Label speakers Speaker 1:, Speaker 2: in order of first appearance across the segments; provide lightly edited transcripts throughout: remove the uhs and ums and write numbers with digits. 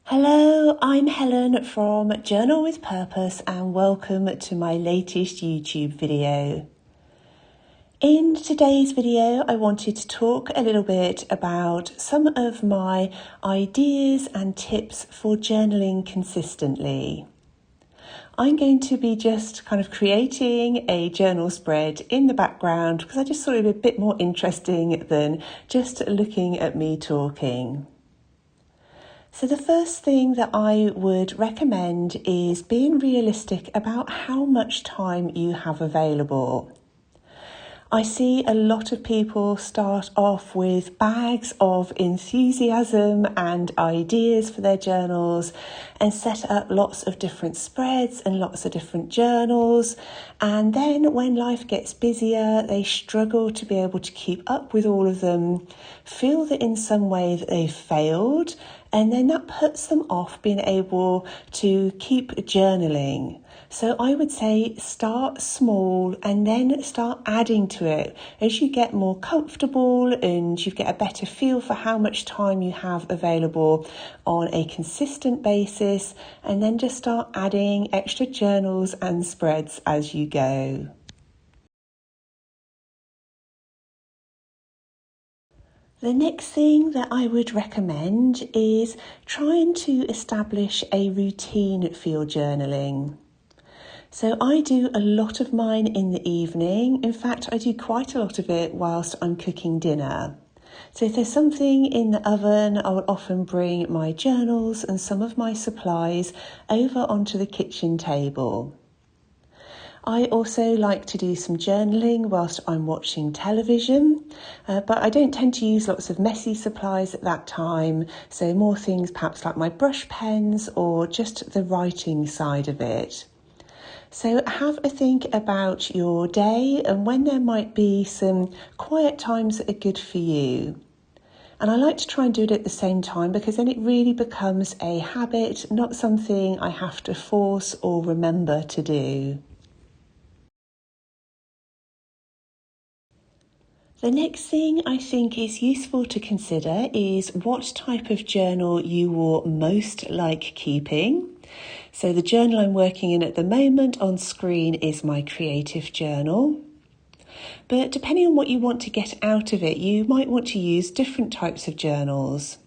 Speaker 1: Hello, I'm Helen from Journal with Purpose and welcome to my latest YouTube video. In today's video, I wanted to talk a little bit about some of my ideas and tips for journaling consistently. I'm going to be just kind of creating a journal spread in the background because I just thought it would be a bit more interesting than just looking at me talking. So the first thing that I would recommend is being realistic about how much time you have available. I see a lot of people start off with bags of enthusiasm and ideas for their journals and set up lots of different spreads and lots of different journals. And then when life gets busier, they struggle to be able to keep up with all of them, feel that in some way that they've failed, and then that puts them off being able to keep journaling. So I would say start small and then start adding to it as you get more comfortable and you get a better feel for how much time you have available on a consistent basis, and then just start adding extra journals and spreads as you go. The next thing that I would recommend is trying to establish a routine for your journaling. So I do a lot of mine in the evening. In fact, I do quite a lot of it whilst I'm cooking dinner. So if there's something in the oven, I will often bring my journals and some of my supplies over onto the kitchen table. I also like to do some journaling whilst I'm watching television, but I don't tend to use lots of messy supplies at that time, so more things perhaps like my brush pens or just the writing side of it. So have a think about your day and when there might be some quiet times that are good for you. And I like to try and do it at the same time because then it really becomes a habit, not something I have to force or remember to do. The next thing I think is useful to consider is what type of journal you will most like keeping. So the journal I'm working in at the moment on screen is my creative journal. But depending on what you want to get out of it, you might want to use different types of journals.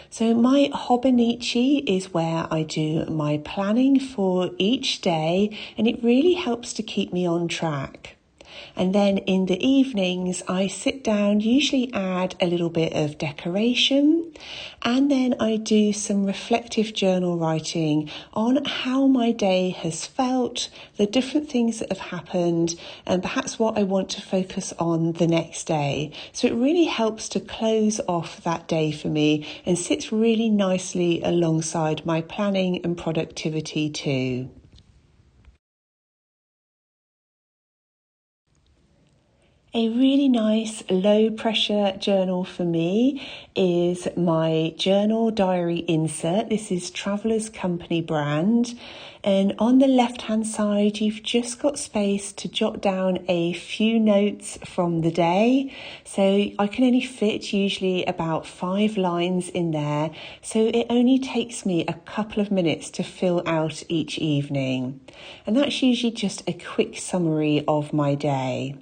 Speaker 1: So my Hobonichi is where I do my planning for each day, and it really helps to keep me on track. And then in the evenings, I sit down, usually add a little bit of decoration, and then I do some reflective journal writing on how my day has felt, the different things that have happened, and perhaps what I want to focus on the next day. So it really helps to close off that day for me and sits really nicely alongside my planning and productivity too. A really nice low pressure journal for me is my journal diary insert. This is Traveller's Company brand. And on the left hand side, you've just got space to jot down a few notes from the day. So I can only fit usually about 5 lines in there. So it only takes me a couple of minutes to fill out each evening. And that's usually just a quick summary of my day.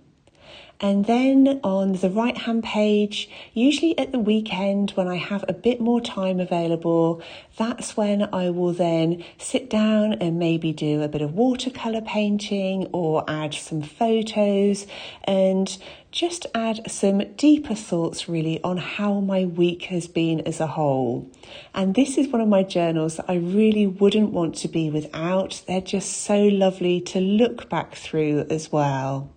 Speaker 1: And then on the right hand page, usually at the weekend when I have a bit more time available, that's when I will then sit down and maybe do a bit of watercolour painting or add some photos and just add some deeper thoughts really on how my week has been as a whole. And this is one of my journals that I really wouldn't want to be without. They're just so lovely to look back through as well.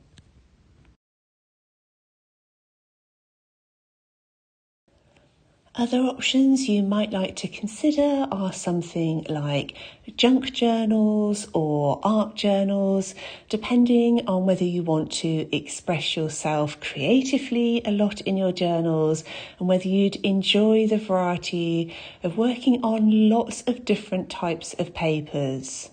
Speaker 1: Other options you might like to consider are something like junk journals or art journals, depending on whether you want to express yourself creatively a lot in your journals and whether you'd enjoy the variety of working on lots of different types of papers.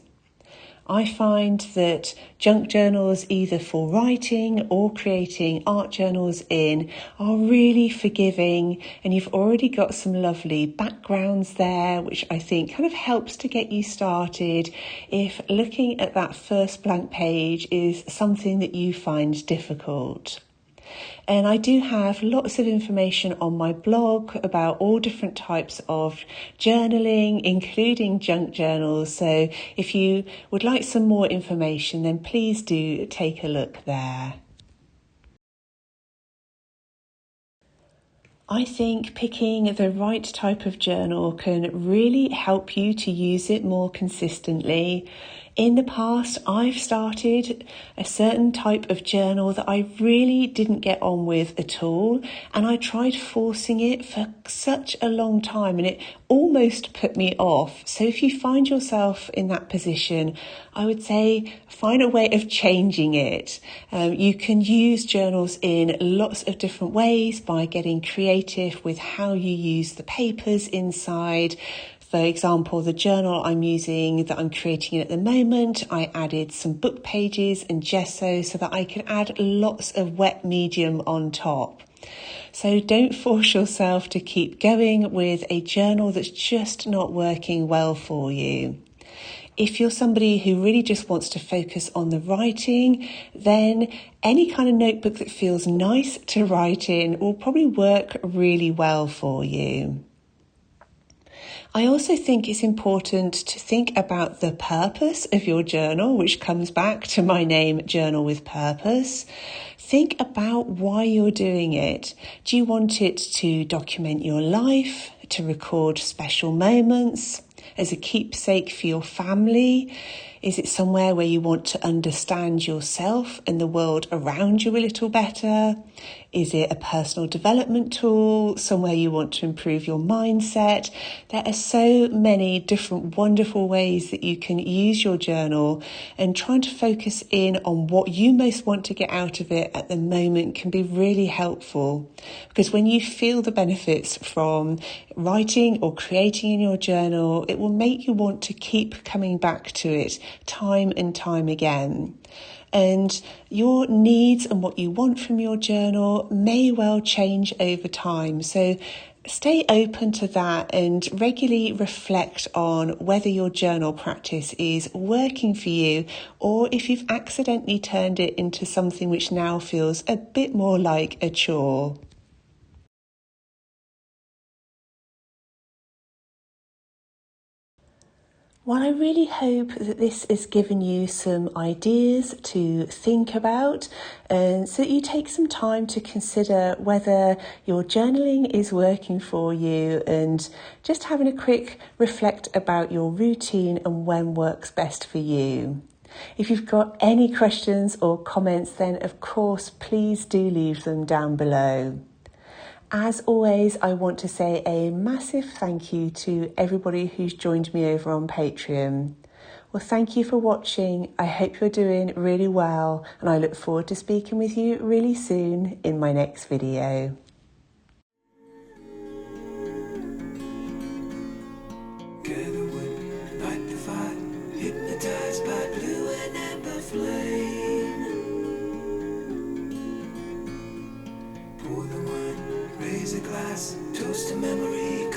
Speaker 1: I find that junk journals, either for writing or creating art journals in, are really forgiving, and you've already got some lovely backgrounds there, which I think kind of helps to get you started if looking at that first blank page is something that you find difficult. And I do have lots of information on my blog about all different types of journaling, including junk journals. So if you would like some more information, then please do take a look there. I think picking the right type of journal can really help you to use it more consistently. In the past, I've started a certain type of journal that I really didn't get on with at all, and I tried forcing it for such a long time and it almost put me off. So if you find yourself in that position, I would say find a way of changing it. You can use journals in lots of different ways by getting creative with how you use the papers inside. For example, the journal I'm using that I'm creating at the moment, I added some book pages and gesso so that I could add lots of wet medium on top. So don't force yourself to keep going with a journal that's just not working well for you. If you're somebody who really just wants to focus on the writing, then any kind of notebook that feels nice to write in will probably work really well for you. I also think it's important to think about the purpose of your journal, which comes back to my name, Journal with Purpose. Think about why you're doing it. Do you want it to document your life, to record special moments, as a keepsake for your family? Is it somewhere where you want to understand yourself and the world around you a little better? Is it a personal development tool, somewhere you want to improve your mindset? There are so many different wonderful ways that you can use your journal, and trying to focus in on what you most want to get out of it at the moment can be really helpful. Because when you feel the benefits from writing or creating in your journal, it will make you want to keep coming back to it time and time again. And your needs and what you want from your journal may well change over time. So stay open to that and regularly reflect on whether your journal practice is working for you, or if you've accidentally turned it into something which now feels a bit more like a chore. Well, I really hope that this has given you some ideas to think about, and so that you take some time to consider whether your journaling is working for you, and just having a quick reflect about your routine and when works best for you. If you've got any questions or comments, then of course, please do leave them down below. As always, I want to say a massive thank you to everybody who's joined me over on Patreon. Well, thank you for watching. I hope you're doing really well, and I look forward to speaking with you really soon in my next video.
Speaker 2: Light the fire, hypnotized by blue and amber flame. Pour the wine, raise a glass, toast a memory.